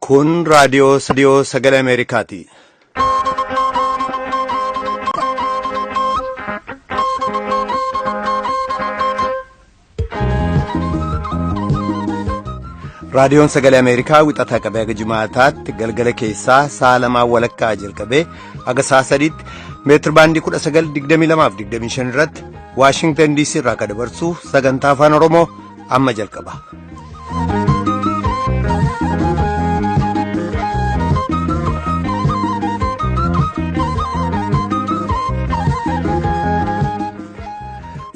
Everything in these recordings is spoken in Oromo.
Kun raadiyoo sagalee Ameerikaati. Raadiyoon sagalee Ameerikaa wixataa qabee haga Jimaataatti galgala keessaa sa'a lamaa walakkaa jalqabee haga sa'a sadiitti meetir baandii 1922-25 irratti Waashingtan DC irraa kan dabarsu sagantaa afaan Oromoo amma jalqaba.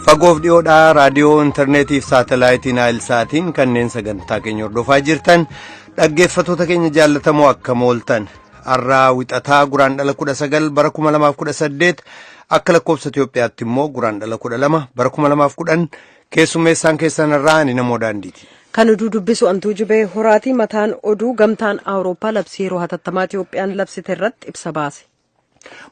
Fagoof dhiyoodhaa raadiyoo intarneetii fi saatalaayitii Naayilsaatiin kanneen sagantaa keenya hordofaa jirtan dhaggeeffattoota keenya jaallatamoo akkam ooltan har'aa wixataa guraandhala 19 bara 2018 akka lakkoofsa Itoophiyaatti immoo guraandhala 12 bara 2010 keessummeessaan keessan irraa ani namoo daandiiti. Kan oduu dubbisu antuu jibee horaatii mataan oduu gamtaan Awurooppaa labsii yeroo hatattamaa Itoophiyaan labsite irratti ibsa baase.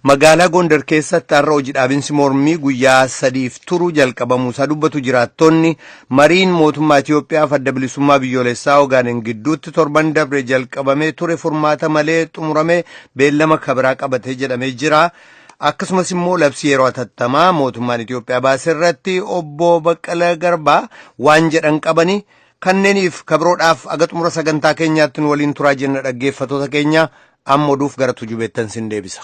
Magaalaa Gondar keessatti har'a hojii dhaabinsi mormii guyyaa 3 turuu jalqabamuusaa dubbatu jiraattonni mariin mootummaa Itoophiyaa fi adda bilisummaa biyyoolessaa Ogaaden gidduutti torban dabre jalqabamee ture furmaata malee xumuramee beellama kabiraa qabatee jedhamee jira. Akkasumas immoo labsii yeroo hatattamaa mootummaan Itoophiyaa baase irratti obbo Baqqalaa Garbaa waan jedhan qabanii kanneeniif kabiroodhaaf aga xumura sagantaa keenyaatti nu waliin turaa jenna dhaggeeffattoota keenya amma oduuf gara tujubeettan sin deebisa.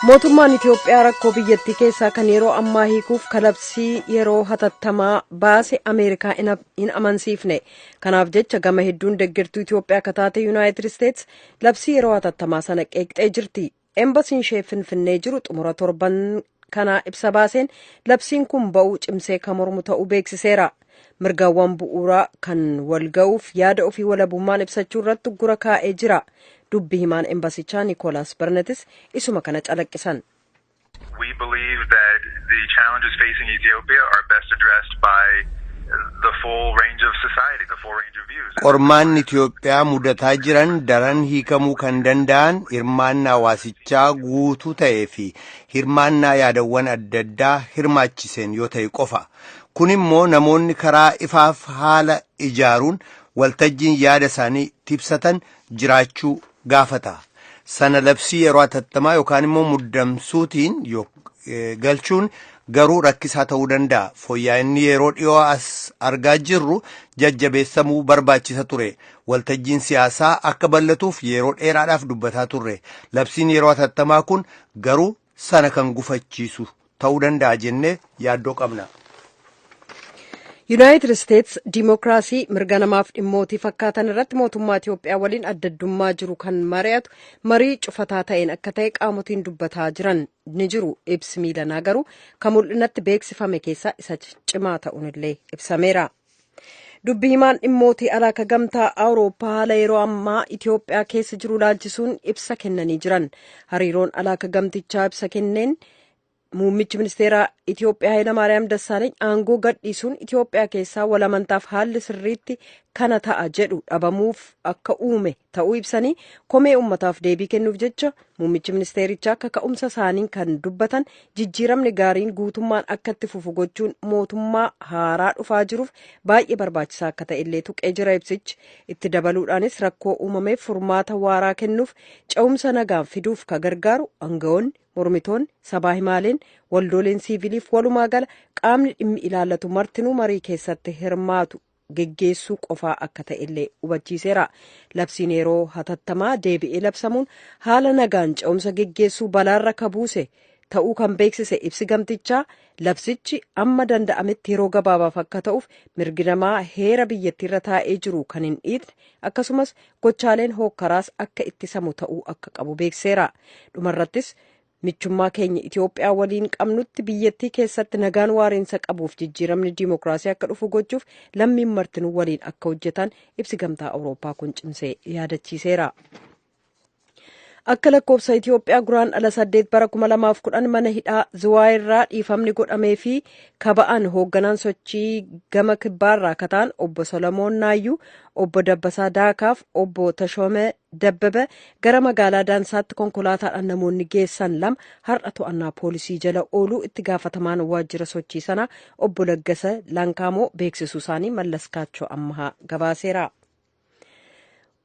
Mootummaan Itoophiyaa rakkoo biyyattii keessaa kan yeroo ammaa hiikuuf labsii yeroo hatattamaa baase Ameerikaa hin amansiifne. Kanaaf jecha gama hedduun deeggartuu Itoophiyaa akka taate Yuunaayitid Isteets labsii yeroo hatattamaa sana qeeqxee jirti. Eembasiin ishee Finfinnee jiru xumura torban kanaa ibsa baaseen labsiin kun ba'uu cimsee kan mormu ta'uu beeksiseera. Mirgaawwan bu'uuraa kan wal ga'uuf yaada ofii walabummaan ibsachuu irratti gura kaa'ee jira. Dubbi himaan embasichaa Niikoolaas Barnetis isuma kana calaqqisan. We believe that the challenges facing Ethiopia are best addressed by the full range of society, the full range of views. Qormaanni Itoophiyaa mudataa jiran daran hiikamuu kan danda'an hirmaannaa hawaasichaa guutuu ta'ee fi hirmaannaa yaadawwan adda addaa hirmaachiseen yoo ta'e qofa. Kun immoo namoonni karaa ifaaf haala ijaaruun waltajjiin yaada isaanii ibsatan jiraachuu gaafata. Sana labsii yeroo hatattamaa yookaan immoo muddamsuutiin galchuun garuu rakkisaa ta'uu danda'a. Fooyya'inni yeroo dhiyoo as argaa jirru jajjabeessamuu barbaachisa ture. Waltajjiin siyaasaa akka bal'atuuf yeroo dheeraadhaaf dubbataa turre. Labsiin yeroo hatattamaa kun garuu sana kan gufachiisu ta'uu danda'a jennee yaaddoo qabna. Yuunaayitid Isteets diimokiraasii mirga namaaf dhimmootii fakkaatan irratti mootummaa Itoophiyaa waliin adda addummaa jiru kan mari'atu marii cufataa ta'een akka ta'e qaamotiin dubbataa jiran ni jiru. Ibsi miilanaa garuu kan mul'inatti beeksifame keessaa isa cimaa ta'uun illee ibsameera. Dubbi himaan dhimmootii alaaka gamtaa Awurooppaa haala yeroo ammaa Itoophiyaa keessa jiru laalchisuun ibsa kennanii jiran. Hariiroon alaaka gamtichaa ibsa kenneen Muummichi ministeeraa Itoophiyaa Hayilamaariyaam Dassaaleeny aangoo gadhiisuun Itoophiyaa keessaa walamantaaf haalli sirriitti kana ta'a jedhu dhabamuuf akka uume ta'uu ibsanii komee uummataaf deebii kennuuf jecha muummichi ministeerichaa akka ka'umsa isaaniin kan dubbatan jijjiiramni gaariin guutummaan akka itti fufu gochuun mootummaa haaraa dhufaa jiruuf baay'ee barbaachisaa akka ta'e illee tuqee jira ibsichi. Itti dabaluudhaanis rakkoo uumameef furmaata waaraa kennuuf ce'umsa nagaan fiduuf ka gargaaru aangawoonni mormitoonni sabaa himaaleen waldooleen siiviliif walumaa gala qaamni dhimmi ilaallatu martinuu marii keessatti hirmaatu geggeessuu qofaa akka ta'e illee hubachiiseera. Labsiin yeroo hatattamaa deebi'ee labsamuun haala nagaan ce'umsa geggeessuu balaarra ka buuse ta'uu kan beeksise ibsi gamtichaa labsichi amma danda'ametti yeroo gabaabaaf akka ta'uuf mirgi namaa heera biyyattiirra taa'ee jiru kan hin dhiitne akkasumas gochaaleen hookkaraas akka ittisamu ta'uu akka qabu beekseera. Dhumarrattis michummaa keenya Itoophiyaa waliin qabnutti biyyattii keessatti nagaan waariinsa qabuuf jijjiiramni diimokiraasii akka dhufu gochuuf lammiin martinuu waliin akka hojjetan ibsi gamtaa Awurooppaa kun cimsee yaadachiiseera. Akka lakkoofsa Itoophiyaa guraandhala 8 bara 2010 mana hidhaa Ziwaayirraa dhiifamni godhamee fi kaba'an hoogganaan sochii gama kibbaarraa kataan obbo Solomoon Naayyuu, obbo Dabbasaa Daakaaf obbo Tashoomee Dabbaba gara magaalaa Daansaatti konkolaataadhaan namoonni geessan lama har'a to'annaa poolisii jala ooluu itti gaafatamaan waajjira sochii sanaa obbo Laggasa Lankaamoo beeksisuu isaanii Mallaskaachoo Ammahaa gabaaseera.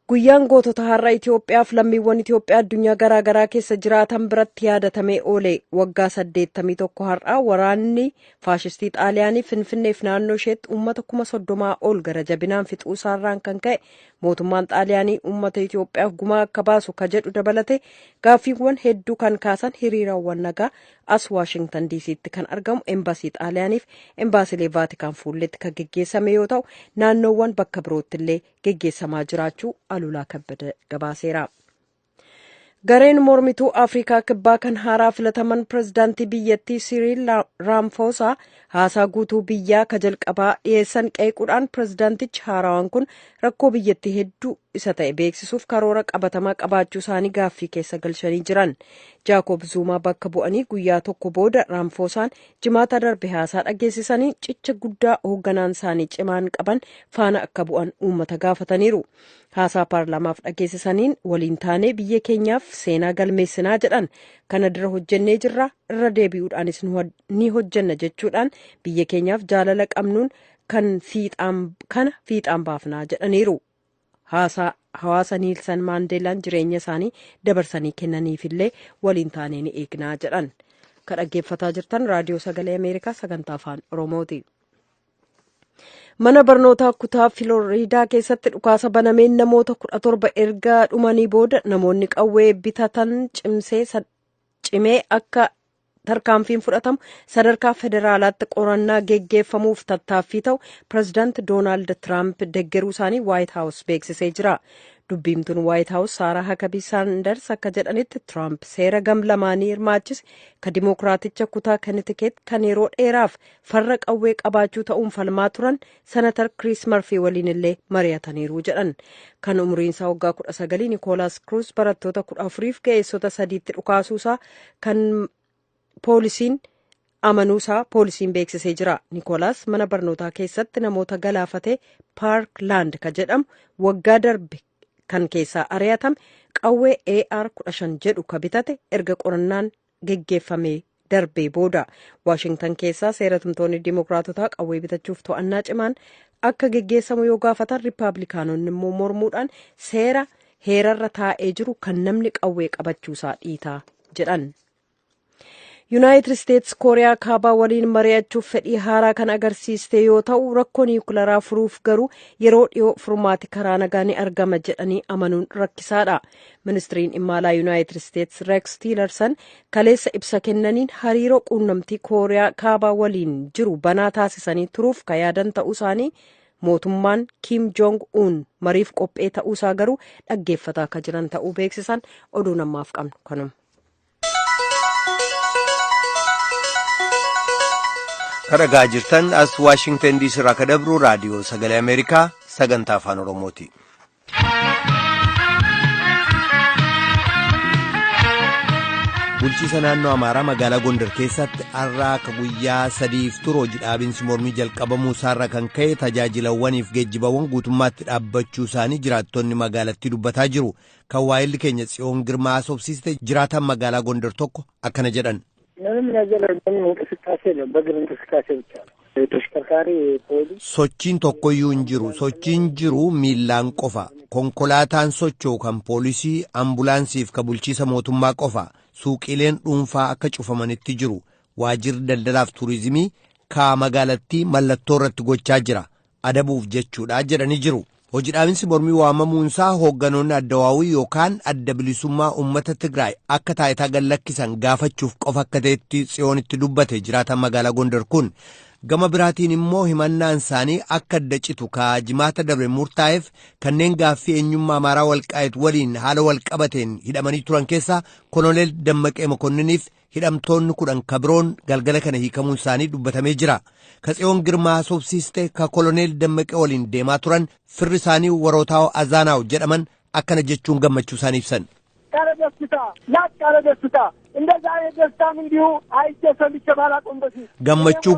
Guyyaan gootota har'a Itoophiyaaf lammiiwwan Itoophiyaa addunyaa garaagaraa keessa jiraatan biratti yaadatamee oole. Waggaa 81 har'a waraanni faashistii Xaaliyaanii Finfinneef naannoo isheetti uummata 30,000 ol gara jabinaan fixuu isaarraan kan ka'e mootummaan Xaaliyaanii uummata Itoophiyaaf gumaa akka baasu ka jedhu dabalate gaaffiiwwan hedduu kan kaasan hiriirawwan nagaa as Waashingtan DC'tti kan argamu embaasii Xaaliyaaniif embaasiilee Vaatikaan fuulletti kan geggeessame yoo ta'u naannoowwan bakka birootti illee geggeessamaa jiraachuu Alulaa Kabbada gabaaseera. Gareen mormituu Afrikaa kibbaa kan haaraa filataman pirezidaantii biyyattii Siriil Raamfoosaa haasaa guutuu biyyaa ka jalqabaa dhiyeessan qeequudhaan pirezidaantichi haarawaan kun rakkoo biyyattii hedduu isa ta'e beeksisuuf karoora qabatamaa qabaachuu isaanii gaaffii keessa galchanii jiran. Jaakob Zuumaa bakka bu'anii guyyaa tokko booda Raamfoosaan jimaata darbe haasaa dhageessisanii cicha guddaa hoogganaan isaanii cimaan qaban faana akka bu'an uummata gaafataniiru. Haasaa paarlaamaaf dhageessisaniin waliin taanee biyya keenyaaf seenaa galmeessinaa jedhan kana dura hojjennee jirra irra deebi'uudhaanis ni hojjenna jechuudhaan biyya keenyaaf jaalala qabnuun kana fiixaan baafnaa jedhaniiru. Hawaasa Niilsan Maandeelaan jireenya isaanii dabarsanii kennaniifillee waliin taanee ni eegnaa jedhan. Kan dhaggeeffataa jirtan raadiyoo sagalee Ameerikaa sagantaa afaan Oromooti. Mana barnootaa kutaa Filooriidaa keessatti dhukaasa banameen namoota 17 erga dhumanii booda namoonni qawwee bitatan cimee akka tarkaanfiin fudhatamu sadarkaa federaalaatti qorannaa geggeeffamuuf tattaaffii ta'u pirezidaanti Doonaald Tiraamp deeggaruu isaanii Waayit Haawus beeksisee jira. Dubbiimtuun Waayit Haawus Saaraa Hakabii Saanders akka jedhanitti Tiraamp seera gam lamaanii hirmaachise ka dimookiraaticha kutaa Kanitikeet kan yeroo dheeraaf farra qawwee qabaachuu ta'uun falmaa turan senatar Chris Murphy waliin illee mari'ataniiru jedhan. Kan umriinsaa waggaa 19 Nikoolaas Kruus barattoota 14f ga'eessota 3tti dhukaasuusaa kan poolisiin amanuusaa poolisiin beeksisee jira. Nikoolaas mana barnootaa keessatti namoota galaafate Paarkland ka jedhamu waggaa darbe kan keessaa ari'atame qawwee AR-15 jedhu ka bitate erga qorannaan geggeeffamee darbee booda. Waashingtan keessaa seeratumtoonni dimookiraatotaa qawwee bitachuuf to'annaa cimaan akka geggeessamu yoo gaafatan riippaabilikaanonni immoo mormuudhaan seera heerarra taa'ee jiru kan namni qawwee qabachuusaa dhiitaa jedhan. Yuunaayitid Isteetsi Kooriyaa kaabaa waliin mari'achuuf fedhii haaraa kan agarsiiste yoo ta'u rakkoo niwukilaraa furuuf garuu yeroo dhiyoo furmaati karaa nagaa ni argama jedhanii amanuun rakkisaadha. Ministiriin dhimma alaa Yuunaayitid Isteetsi Rex Tillerson kaleessa ibsa kennaniin hariiroo quunnamtii Kooriyaa kaabaa waliin jiru banaa taasisanii turuuf ka yaadan ta'uu isaanii mootummaan Kim Jong-un mariif qophee ta'uusaa garuu dhaggeeffataa akka jiran ta'uu beeksisan oduu namaaf qabnu kanuma. Karagaa jirtan as Waashingtan DC irraa kadabru raadiyoo sagalee Ameerikaa sagantaa afaan Oromooti. Bulchiisa naannoo Amaaraa magaalaa Gondar keessatti har'a akka guyyaa 3f turu hojii dhaabinsi mormii jalqabamuu isaarra kan ka'e tajaajilawwaniif geejjibawwan guutummaatti dhaabbachuu isaanii jiraattonni magaalattii dubbataa jiru. Kan waa'illi keenya Tsiyoon Girmaa asoobsiste jiraatan magaalaa Gondar tokko akkana jedhan. ምንም ነገር እንቅስቃሴ ነው። በእግር እንቅስቃሴ ብቻ ነው። ተሽከርካሪ ፖሊስ sochiin tokkoyyuu hin jiru. sochiin jiru miillaan qofa. konkolaataan socho'u kan poolisii, ambulaansiif ka bulchiisa mootummaa qofa. suuqiileen dhuunfaa akka cufamanitti jiru. waajirri daldalaaf tuurizimii ka magaalattii mallattoo irratti gochaa jira. adabuuf jechuudha jedhanii jiru. hojii dhaabinsi mormii waamamuunsaa hoogganoonni addawaawii yookaan adda bilisummaa uummata Tigraay akka taayitaa gallakkisan gaafachuuf qofa akka ta'etti Tsiyoonitti dubbate jiraatan magaalaa Gondar kun. Gama biraatiin immoo himannaan isaanii akka adda citu ka jimaata darbe murtaa'eef kanneen gaaffii eenyummaa Amaaraa Walqaayit waliin haala walqabateen hidhamanii turan keessaa Koloneel Dammaqee Mokonniniif hidhamtoonni 10 kabiroon galgala kana hiikamuun isaanii dubbatamee jira. Ka Tsiyoon Girmaa asoobsiste ka Koloneel Dammaqee waliin deemaa turan firri isaanii Warootaa Azaanaaw jedhaman akkana jechuun gammachuu isaanii ibsan. ያለ ደስታ ላቅ ያለ ደስታ እንደዛ አይነት ደስታም እንዲሁ አይተሰልቸ ባላቆም በፊት gammachuu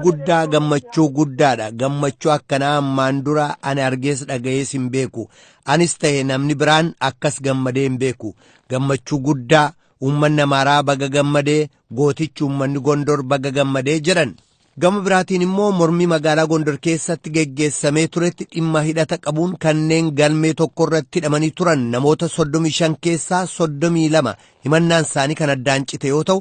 guddaadha gammachuu akkanaa ammaan dura ani argees dhaga'ees hin beeku anis ta'e namni biraan akkas gammadee hin beeku gammachuu guddaa uummanni Amaaraa baga gammadee gootichi uummanni Gondor baga gammadee jedhan gama biraatiin immoo mormii magaalaa Gondor keessatti geggeessamee turetti dhimma hidhata qabuun kanneen galmee tokko irratti hidhamanii turan namoota 35 keessaa 32 himannaan isaanii kan addaan cite yoo ta'u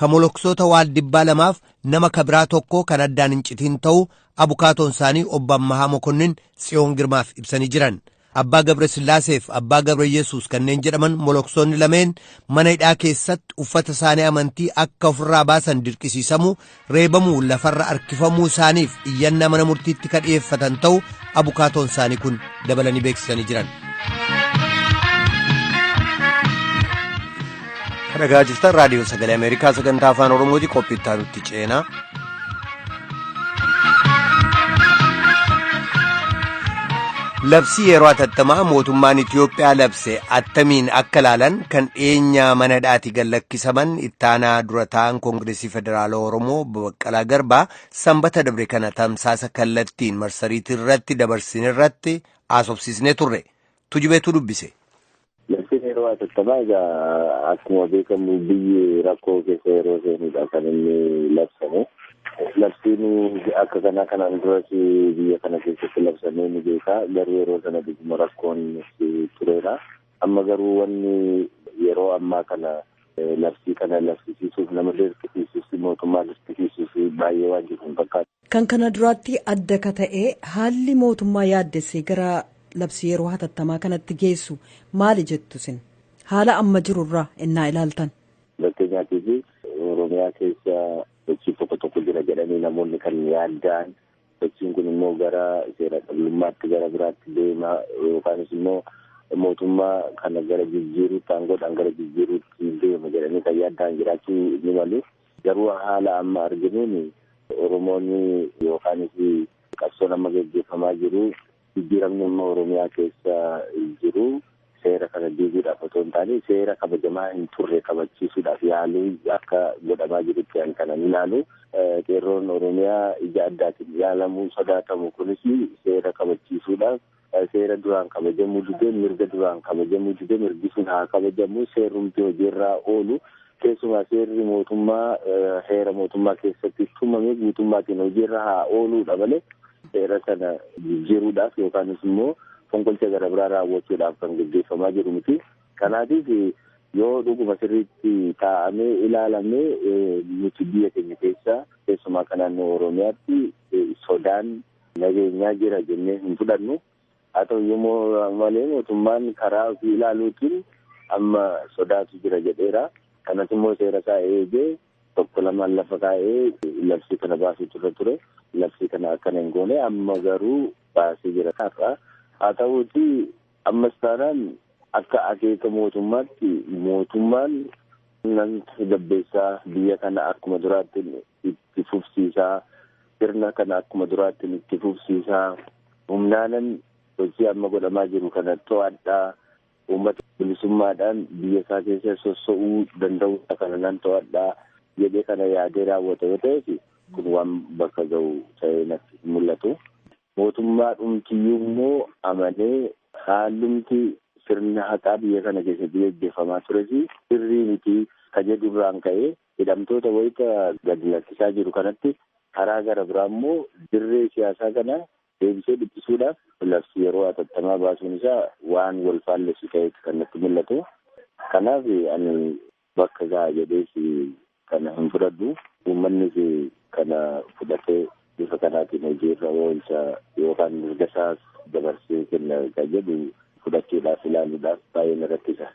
kamoloksoota Waaldibbaa lamaaf nama kabiraa tokko kan addaan hin citin ta'u abukaatoon isaanii obbo Ammahaa Mokonnin Tsiyoon Girmaaf ibsanii jiran. Abbaa Gabre Sillaaseef Abbaa Gabre Yesuus kanneen jedhaman moloksoonni lameen mana hidhaa keessatti uffata isaanii amantii akka ofirraa baasan dirqisiisamuu reebamuu lafarra harkifamuu isaaniif iyyannaa mana murtiitti kan dhiyeeffatan ta'u abukaatoon isaanii kun dabalanii beeksisanii jiran. Dhagaa jirtan raadiyoo sagalee Ameerikaa sagantaa afaan Oromooti qophii itti aanutti ceenaa. Labsii yeroo atattamaa mootummaan Itiyoophiyaa labse attamiin akka laalan kan dhiyeenya mana hidhaatii gallakkisaman ittaanaa dura ta'an Koongireesii Federaalaa Oromoo Baqqalaa Garbaa sanbata dabre kana tamsaasa kallattiin marsariitii irratti dabarsine irratti haasofsiisnee turre. Tujubeetu dubbise. Labsiin yeroo atattamaa egaa akkuma beekamu biyyi rakkoo keessa yeroo seenudha kan inni labsame. Labsiin akka kanaan duras biyya kana keessatti labsamee ni beeka garuu yeroo sana dhuguma rakkoon tureera amma garuu wanni yeroo ammaa kana labsii kana labsisiisuuf nama dirqisiisuuf mootummaa dirqisiisuuf baay'ee waan jiru fakkaata. Kan kana duraatti adda ka ta'e haalli mootummaa yaaddessee gara labsii yeroo hatattamaa kanatti geessu maali jettu sin haala amma jirurraa innaa ilaaltan. Fakkeenyaatiif Oromiyaa keessa sochii tokko jira jedhanii namoonni kan yaaddaan sochiin kun immoo gara seera dhabdummaatti gara biraatti deema yookaanis immoo mootummaa kana gara jijjiiruutti aangoodhaan gara jijjiiruutti deema jedhanii kan yaaddaan jiraachuu ni malu garuu haala amma arginuun Oromoonni yookaanis qabsoon amma gaggeeffamaa jiru jijjiiramni immoo Oromiyaa keessa jiru seera kana diiguudhaaf otoo hin taane seera kabajamaa hin turre kabachiisuudhaaf yaaluu akka godhamaa jirutti kan ilaalu qeerroon Oromiyaa ija addaatiin yaalamuu sodaatamu kunis seera kabachiisuudhaaf seera duraan kabajamuu didee mirga duraan kabajamuu didee mirgi sun haa kabajamu seerumti hojiirraa oolu keessumaa seerri mootummaa heera mootummaa keessatti tumame guutummaatiin hojiirra haa ooluudha malee seera sana jijjiiruudhaaf yookaanis immoo fonqolcha gara biraa raawwachuudhaaf kan gaggeeffamaa jiru miti. Kanaatiif yoo dhuguma sirriitti taa'amee ilaalamee nuti biyya keenya keessaa keessumaa kan naannoo Oromiyaatti sodaan nageenyaa jira jennee hin fudhannu. Haa ta'u yommuu malee mootummaan karaa ofii ilaaluutiin amma sodaatu jira jedheera. Kanas immoo seera isaa eegee tokko lamaan lafa kaa'ee labsii kana baasuu ture. Labsii kana akkana hin goone amma garuu baasee jira har'a. Haa ta'uuti ammas taanaan akka akeeka mootummaatti mootummaan namni gabbeessaa biyya kana akkuma duraatti itti fufsiisaa sirna kana akkuma duraatti itti fufsiisaa humnaanan hojii amma godhamaa jiru kana to'adhaa uummata bilisummaadhaan biyya isaa keessa sossa'uu danda'u kana nan to'adhaa jedhee kana yaadee raawwata yoo ta'eef kun waan bakka ga'u ta'ee natti mul'atu. Mootummaa dhumtiyyuu immoo amanee haalumti sirna haqaa biyya kana keessatti gaggeeffamaa tures sirrii miti kajedhu irraan ka'ee hidhamtoota wayita gadi lakkisaa jiru kanatti karaa gara biraa immoo dirree siyaasaa kana deebisee dhiphisuudhaaf labsii yeroo hatattamaa baasuun isaa waan wal faallessu ta'etti kan natti mul'atu. Kanaaf ani bakka gahaa jedhees kana hin fudhadhu uummannis kana fudhatee bifa kanaatiin hojiirra oolcha yookaan mirga isaas dabarsee kenna kan jedhu fudhachuudhaaf ilaaluudhaaf baay'ee na rakkisa.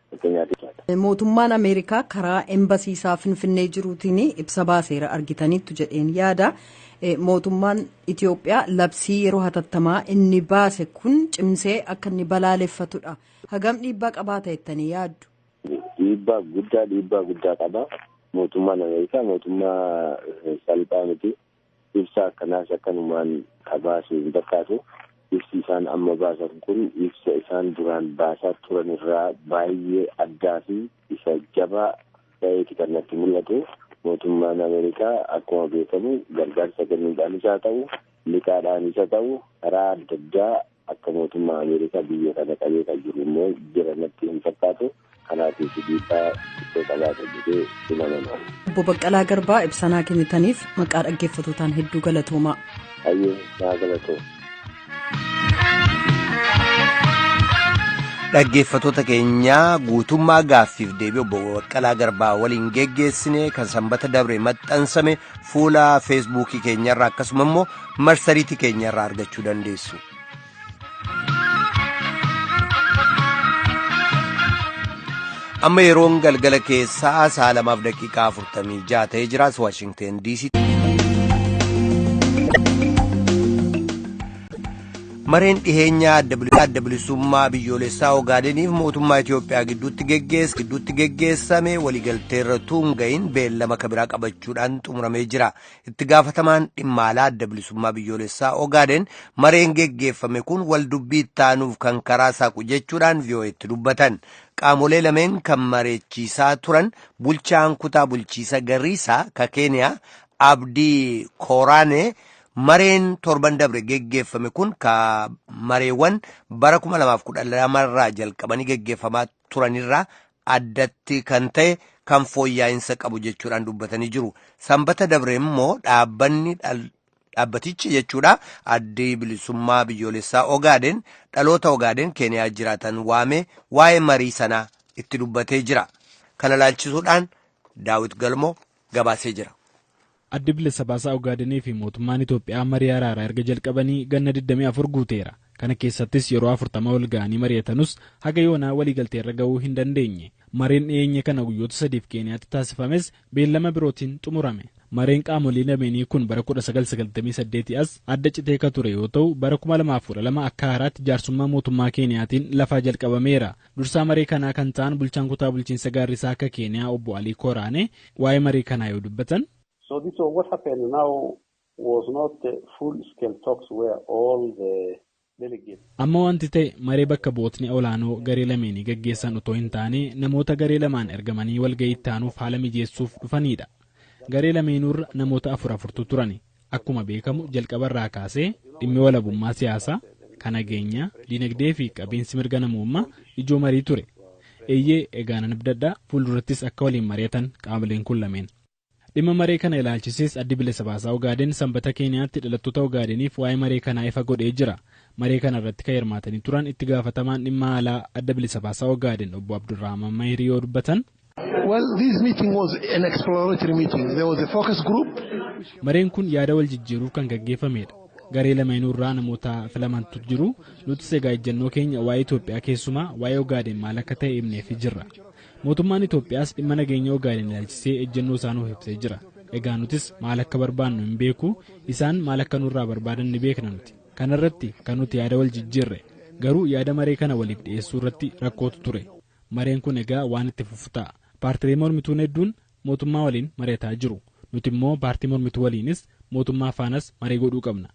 Mootummaan Ameerikaa karaa embasiisaa Finfinnee jiruutiin ibsa baaseera argitaniittu jedheen yaada. Mootummaan Itiyoophiyaa labsii yeroo hatattamaa inni baase kun cimsee akka inni balaaleffatudha. Hagam dhiibbaa qabaata jettanii yaaddu? Dhiibbaa guddaa qaba. Mootummaan Ameerikaa mootummaa salphaa miti. Ibsa akkanaas akkanumaan qabaasu hin fakkaatu. ibsi isaan amma baasan kun ibsa isaan duraan baasaa turan irraa baay'ee addaa fi isa jabaa ta'eeti kan natti mul'atu. Mootummaan Ameerikaa akkuma beekamu gargaarsa kennuudhaanis haa ta'u liqaadhaanis haa ta'u karaa adda addaa akka mootummaa Ameerikaa biyya kana qabee kan jiru immoo jira natti hin fakkaatu. Kanaatiif dhiibbaa iddoo qabaata jedhee himaman. Obbo Baqqalaa Garbaa ibsanaa kennitaniif maqaa dhaggeeffatootaan hedduu galatoomaa. Hayyee naa galatooma. Dhaggeeffatoota keenyaa guutummaa gaaffiif deebii obbo Baqqalaa Garbaa waliin geggeessine kan sanbata dabre maxxansame fuula feesbuukii keenyarraa akkasuma immoo marsariitii keenyarraa argachuu dandeessu. Amma yeroon galgala keessaa 2:46 ta'ee jiraas Waashingteen DC. Mareen dhiheenyaa adda bilisummaa biyyoolessaa Ogaadeniif mootummaa Itoophiyaa gidduutti geggeessame waliigalteerra tuunga'iin beellama kabiraa qabachuudhaan xumuramee jira. Itti gaafatamaan dhimma alaa adda bilisummaa biyyoolessaa Ogaaden mareen geggeeffame kun waldubbii ittaanuuf kan karaa saaqu jechuudhaan VOA'tti dubbatan. Qaamolee lameen kan mareechiisaa turan bulchaan kutaa bulchiisa Garriisaa ka Keeniyaa Abdii Kooraanee. Mareen torban dabre geggeeffame kun ka mareewwan bara 2012 irraa jalqabanii geggeeffamaa turanirraa addatti kan ta'e kan fooyya'insa qabu jechuudhaan dubbatanii jiru. Sanbata dabre immoo dhaabbatichi jechuudha addi bilisummaa biyyoolessaa Ogaaden dhaloota Ogaaden Keeniyaa jiraatan waamee waa'ee marii sanaa itti dubbatee jira. Kana laalchisuudhaan Daawit Galmoo gabaasee jira. Addi bilisa baasaa Ogaadenii fi mootummaan Itoophiyaa marii araaraa erga jalqabanii ganna 24 guuteera. Kana keessattis yeroo 40 ol ga'anii mari'atanus haga yoonaa waliigalteerra ga'uu hin dandeenye. Mareen dhiyeenya kana guyyoota 3 Keeniyaatti taasifames beellama birootiin xumurame. Mareen qaamolee lameenii kun bara 1998 as adda citee ka ture yoo ta'u bara 2012 akka haaraatti jaarsummaa mootummaa Keeniyaatiin lafaa jalqabameera. Dursaa maree kanaa kan ta'an bulchaan kutaa bulchiinsa Gaarrisaa akka Keeniyaa obbo Alii Kooraanee waa'ee maree kanaa yoo dubbatan. So this what happened now was not full-scale talks where all the delegates. Amma wanti ta'e maree bakka bu'ootni olaanoo garee lameenii gaggeessan otoo hin taane namoota garee lamaan ergamanii walga'ii itti aanuuf haala mijeessuuf dhufanidha. Garee lameenurra namoota 4 turani. Akkuma beekamu jalqabarraa kaasee dhimmi walabummaa siyaasaa, kan nageenyaa, dinagdee fi qabiinsi mirga namummaa ijoo marii ture. Eeyyee eegaanan abdaddaa fuuldurattis akka waliin mari'atan qaamoleen kun lameen. Dhimma maree kana ilaalchisees addi bilisa baasaa Ogaaden sanbata Keeniyaatti dhalattoota Ogaadeniif waa'ee maree kanaa ifa godhee jira. Maree kana irratti kan hirmaatanii turan itti gaafatamaan dhimma alaa adda bilisa baasaa Ogaaden obbo Abdurrahman Mahirii yoo dubbatan. Well, this meeting was an exploratory meeting. There was a focus group. Mareen kun yaada wal jijjiiruuf kan gaggeeffamedha. Garee lameenurraa namoota filamantu jiru. Nutis egaa ejjennoo keenya waa'ee Itoophiyaa keessumaa waa'ee Ogaaden maal akka ta'e himneef jirra. Mootummaan Itoophiyaas dhimma nageenya Ogaaden ilaalchisee ejjennoo isaaniif ibsee jira. Egaa nutis maal akka barbaannu hin beeku, isaan maal akka nurraa barbaadan ni beekna nuti. Kana irratti kan nuti yaada wal jijjiirre. Garuu yaada maree kana waliif dhiyeessuu irratti rakkootu ture. Mareen kun egaa waan itti fufu ta'a. Paartilee mormituun hedduun mootummaa waliin mari'ataa jiru. Nuti immoo paartii mormituu waliinis mootummaa faanas maree godhuu qabna.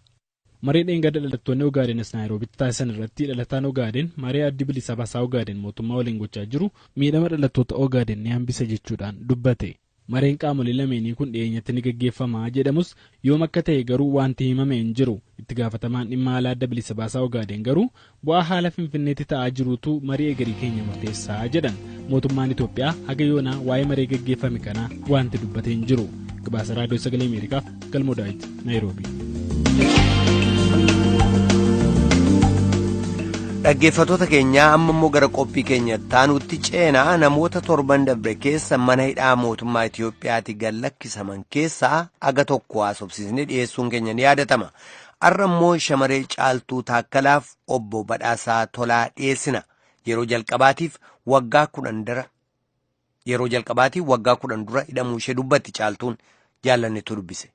Maree dheengadda dhalattoonni Ogaadenis Naayiroobitti taasisan irratti dhalataan Ogaaden maree addi bilisa baasaa Ogaaden mootummaa waliin gochaa jiru miidhama dhalattoota Ogaaden ni hambisa jechuudhaan dubbate. Mareen qaamolee lameenii kun dhiyeenyatti ni gaggeeffama jedhamus yoom akka ta'e garuu wanti himame hin jiru. Itti gaafatamaan dhimma alaa adda bilisa baasaa Ogaaden garuu bu'aa haala Finfinneetti ta'aa jiruutu marii egerii keenya murteessaa jedhan. Mootummaan Itoophiyaa haga yoonaa waa'ee maree gaggeeffame kanaa wanti dubbatee hin jiru. Gabaasa Raadiyoo Sagalee Ameerikaaf Galmoo Daawit Naayiroobii. Dhaggeeffatoota keenyaa amma immoo gara qophii keenya taanutti ceenaa namoota torban dabre keessa mana hidhaa mootummaa Itoophiyaatti gallakkisaman keessaa aga tokko haasofsiisnee dhiyeessuun keenya ni yaadatama. Har'a immoo shamarree Caaltuu Taakkalaaf obbo Badhaasaa Tolaa dhiyeessina. Yeroo jalqabaatiif waggaa 10 dura hidhamuu ishee dubbatti Caaltuun jaallannetu dubbise.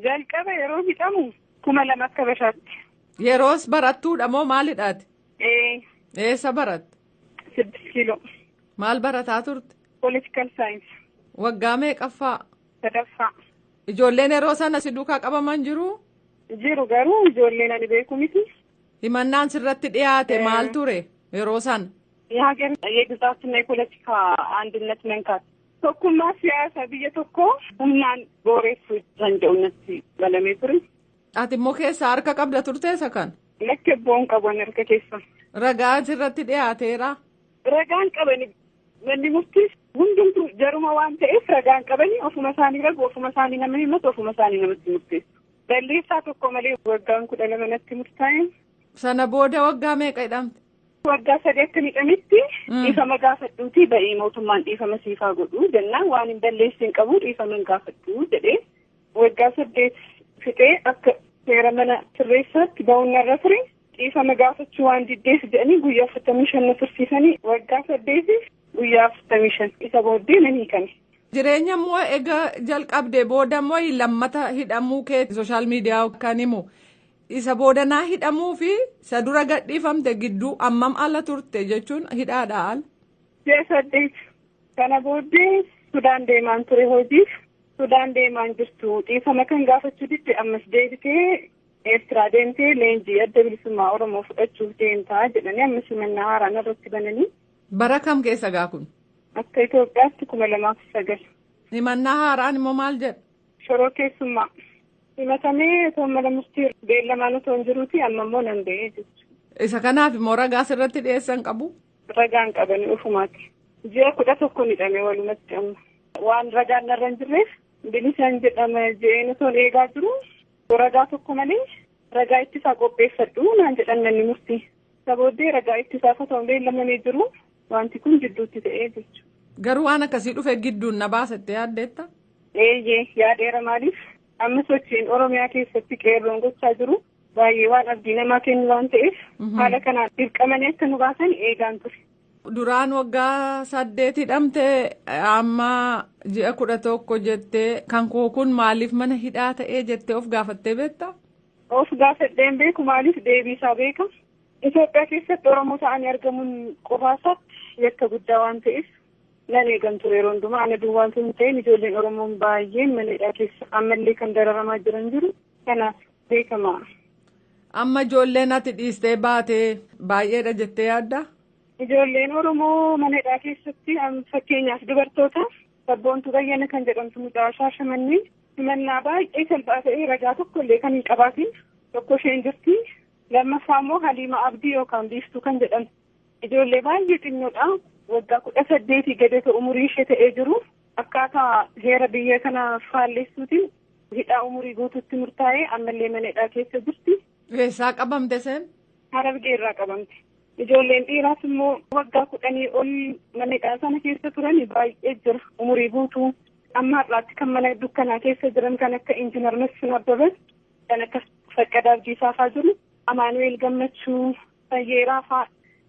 Jalqaba yeroo hidhamu 2000 akka bashaatti. Yeroos barattuudha moo maalidhaati? Eessa baratte? 6 kiiloo. Maal barataa turte? Political science. Waggaa meeqaffaa? 3ffaa. Ijoolleen yeroo sana si duukaa qabaman jiru? Jiru garuu ijoolleen ani beeku miti. himannaan sirratti dhiyaate maal ture yeroo sana? የሀገር የግዛትና የፖለቲካ አንድነት መንካት tokkummaa siyaasa biyya tokko humnaan booreessuu danda'uutti galamee ture. Ati immoo keessa harka qabda turteessa kan? Lakkebboon qaban harka keessa. Ragaa sirratti dhiyaateera? Ragaan qabani manni murtiis hundumtu jaruma waan ta'eef ragaan qabani ofuma isaanii ragu ofuma isaanii nama himatu ofuma isaanii namatti murteessu. Balleessaa tokko malee waggaan 12 natti murtaa'e. Sana booda waggaa meeqa hidhamte? Waggaa 3 akka hidhametti dhiifama gaafadhuuti ba'ii mootummaan dhiifama siifaa godhu jennaan waan hin balleessin qabu dhiifama hin gaafadhu jedhee waggaa 8 fixee akka seera mana sirreessaatti ba'uunarra ture dhiifama gaafachuu waan diddeef jedhanii guyyaa 45 na tursiisanii waggaa 8 guyyaa 45 isa booddee nan hiikame. Jireenya immoo egaa jalqabdee booda immoo lammata hidhamuu kee sooshaal miidiyaa kan himu. Isa boodanaa hidhamuu fi isa dura gadhiifamte gidduu ammam ala turte jechuun hidhaadha al? 8 kana booddee Sudaan deemaan ture hojiif Sudaan deemaan jirtu dhiifama kan gaafachuu didde ammas deebitee Eertiraa deemtee leenjii adda bilisummaa Oromoo fudhachuuf deemtaa jedhanii ammas himannaa haaraan irratti bananii. Bara kam keessa gaa kun? Akka Itoophiyaatti 2009. Himannaa haaraan immoo maal jedha? Shoroo keessummaa. Himatamee mana murtii beellamaan otoo hin jiruuti amma immoo nan ba'ee jechuudha. Isa kanaaf immoo ragaa sirratti dhiyeessan qabu? Ragaan qabanii ofumaati. Ji'a 11 hidhame walumatti amma. Waan ragaan narra hin jirreef bilisaan jedhama je'een otoo eegaa jiru ragaa tokko malee ragaa ittisaa qopheeffadhu naan jedhan manni murtii. Isa booddee ragaa ittisaaf otoo beellamamee jiru wanti kun gidduutti ta'ee jechuudha. Garuu waan akkasii dhufe gidduun na baasattee yaaddeetta? Eeyyee yaadeera maaliif? Amma sochiin Oromiyaa keessatti qeerroon gochaa jiru baay'ee waan abdii namaa kennu waan ta'eef haala kanaan dirqamanii akka nu baasan eegaan ture. Duraan waggaa 8 hidhamte amma ji'a 11 jettee kan koo kun maaliif mana hidhaa ta'ee jettee of gaafattee beektaa? Of gaafadheen beeku maaliif deebii isaa beeka. Itoophiyaa keessatti Oromoo ta'anii argamuun qofaasaatti yakka guddaa waan ta'eef. Nan eegan ture yeroo hundumaa ana duwwaan sun ta'een ijoolleen Oromoon baay'een mana hidhaa keessa ammallee kan dararamaa jiran jiru kanaaf beekamaa. Amma ijoolleen ati dhiistee baatee baay'eedha jettee yaaddaa? Ijoolleen Oromoo mana hidhaa keessatti fakkeenyaaf dubartoota sabboontuu bayyana kan jedhamtu mucaa Shaashamannii himannaa baay'ee salphaa ta'ee ragaa tokkollee kan hin qabaatin tokko isheen jirti lammaffaa immoo Haliima Abdii yookaan Biiftuu kan jedhamtu ijoollee baay'ee xinnoodha. Waggaa 18 gadi ta'u umurii ishee ta'ee jiru akkaataa heera biyya kana faalleessuutiin hidhaa umurii guutuutti murtaa'ee ammallee mana hidhaa keessa jirti. Eessaa qabamte seen? Harargee irraa qabamte. Ijoolleen dhiiraas immoo waggaa 10 ol mana hidhaa sana keessa turan baay'ee jira umurii guutuu amma har'aatti kan mana dukkanaa keessa jiran kan akka Injiinar Masfin Abbabas kan akka Faqqadaa Abdiisaa fa'aa jiru Amaanu'eel Gammachuu Fayyeeraa fa'aa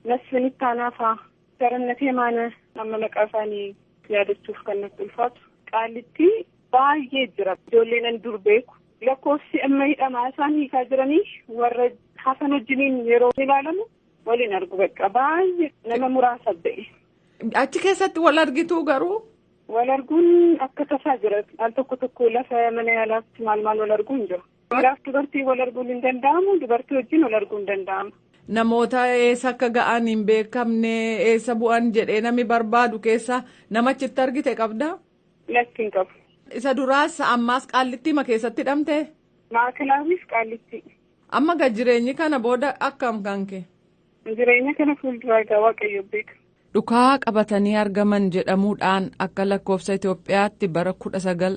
Masfin Ittaanaa fa'aa. Sarannatee maana amma maqaa isaanii yaadachuuf kan natti ulfaatu Qaalitti baay'ee jira ijoolleen an dur beeku lakkoofsi amma hidhamaa isaan hiikaa jiranii warra hafan wajjiniin yeroo ilaalamu waliin argu bakka baay'ee nama muraasa ba'e. Achi keessatti wal argituu garuu? Wal arguun akka tasaa jira al tokko lafa mana yaalaatti maal wal arguu hin jiru. Dhiiraaf dubartii wal arguun hin danda'amu dubartii wajjin wal arguun hin danda'amu. Namoota eessa akka ga'an hin beekamne eessa bu'an jedhee namni barbaadu keessa namachitti argite qabdaa? Lakki hin qabu. Isa duraas ammaas qaallittiima keessatti hidhamte? Maakalaawis qaallitti. Amma gad jireenyi kana booda akkam kan kee? Jireenya kana fuulduraa egaa Waaqayyo beeka. Dhukaa qabatanii argaman jedhamuudhaan akka lakkoofsa Itoophiyaatti bara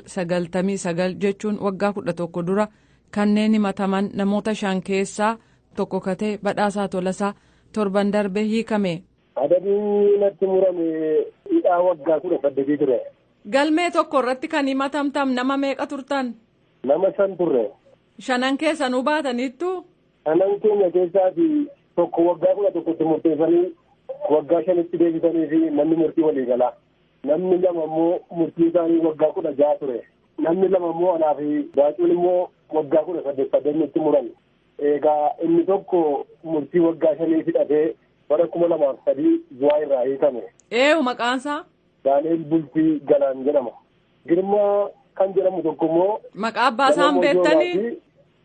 1999 jechuun waggaa 11 dura kanneen himataman namoota 5 keessaa tokko katee Badhaasaa Tolasaa torban darbee hiikame. Adabii natti murame hidhaa waggaa 18 ture. Galmee tokko irratti kan himatamtam nama meeqa turtan? Nama 5 turre. 5 keessanuu baataniittu? 5 keenya keessaati tokko waggaa 11tti murteessanii waggaa 5tti deebisanii fi namni murtii walii galaa. Namni 2 immoo murtii isaanii waggaa 16 ture. Namni 2 immoo anaa fi baacuun immoo waggaa 18 itti muran. Egaa inni tokko murtii waggaa 5 hidhatee bara 2003 Zuwaa irraa hiikame. Maqaansaa? Daaneel Bultii Galaan jedhama. Girmaa kan jedhamu tokko immoo maqaa abbaa isaan beektanii?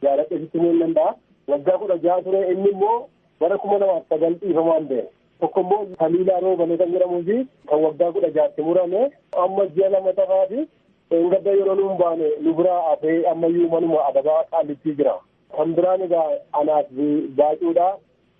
Jaaladha sitti ni danda'a. waggaa 16 ture inni immoo bara 2009 dhiifamaan ba'e. Tokko immoo Taliilaa Roobanii kan jedhamuu fi kan waggaa 16 murame amma ji'a 2 ta'aa fi gadda yeroo nuun baane nu biraa hafee ammayyuu manuma adabaa qaalitti jira. Kan biraan egaa anaaf baacuudha.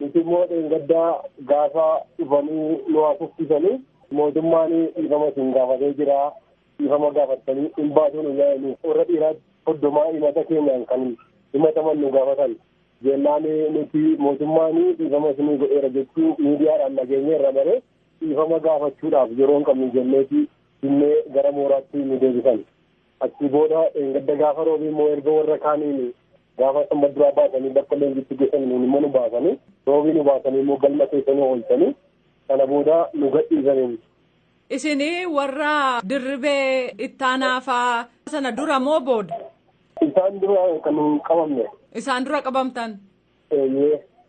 Nuti immoo gadda gaafa dhufanii nu haasofsiisanii mootummaan dhiifama isin gaafatee jira. Dhiifama gaafatanii hin baasuun ilaalu warra dhiiraa hoddomaa himata keenyaan kan himataman nu gaafatan. Jennaan nuti mootummaan dhiifama isinii godheera jechuu miidiyaadhaan nageenya irra malee dhiifama gaafachuudhaaf yeroo hin qabnu jenneeti innee gara mooraatti nu deebisan. Achi booda gadda gaafa roobii immoo erga warra kaaniin gaafa amma duraa baasanii bakka leenjitti geessan nuun immoo nu baasanii roobii nu baasanii immoo galma keessanii oolchanii kana booda nu gadhiisaniin. Isinii warra dirribee ittaanaafaa sana dura moo booda? Isaan dura kan qabamne. Isaan dura qabamtan?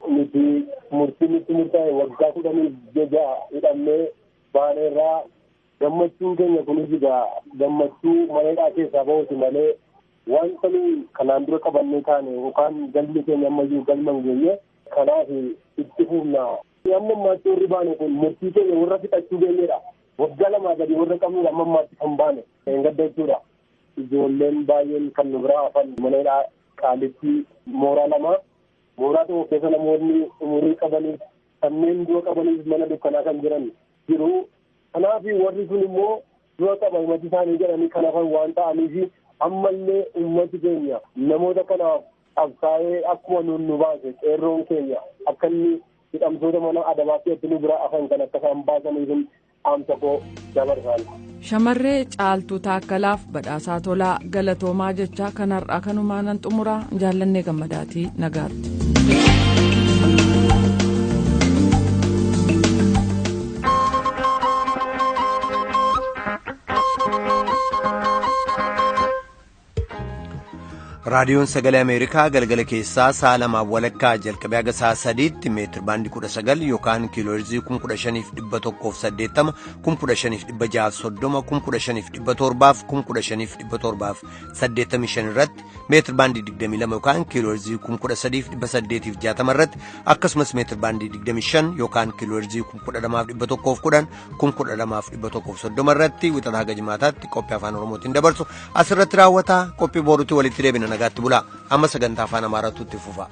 Nuti murtii nutti murtaa'e waggaa 16 hidhamnee baaneerraa gammachuun keenya kunis egaa gammachuu maneedhaa keessaa bahuuti malee wanta kanaan dura qabannee taane yookaan galmi keenya ammayyuu galma hin geenye kanaaf itti fufna. Amma ammaatti warri baane kun murtii keenya warra fixachuu geenyedha. Waggaa 2 gadi warra qabnu amma ammaatti kan baane gadda jechuudha. Ijoolleen baay'een kan nu biraa hafan maneedhaa qaalitti mooraa 2 mooraa tokko keessa namoonni umurii qabaniif kanneen dura qabaniif mana dukkanaa kan jiran jiru. Kanaaf warri sun immoo dura qaba himati isaanii jedhanii kan hafan waan ta'aniif ammallee ummati keenya namoota kanaaf qabsaa'ee akkuma nuun nu baase qeerroon keenya akka inni hidhamtoota mana adabaa keessatti nu bira hafan kan akka isaan baasaniif dhaamsa koo dabarsan. Shamarree Caaltuu Taakkalaaf badhaasaa tolaa galatoomaa jecha kanarraa kanumaanan xumuraa jaallannee gammadaatii nagaatti. raadiyoon sagalee ameerikaa galgala keessaa sa'a 2:00 jalqabee haga sa'a 3tti meetir baandii 19 yookaan kiilooherzii 15,180 15,630 15,785 irratti meetir baandii 22 yookaan kiilooherzii 13,860 irratti akkasumas meetir baandii 25 yookaan kiilooherzii 12,110 12,130 irratti wixata haga jimaataatti qophii afaan oromootiin dabarsu asirratti raawwata qophii boruutti walitti deebina nagaatti bulaa amma sagantaa afaan amaaraatu itti fufa.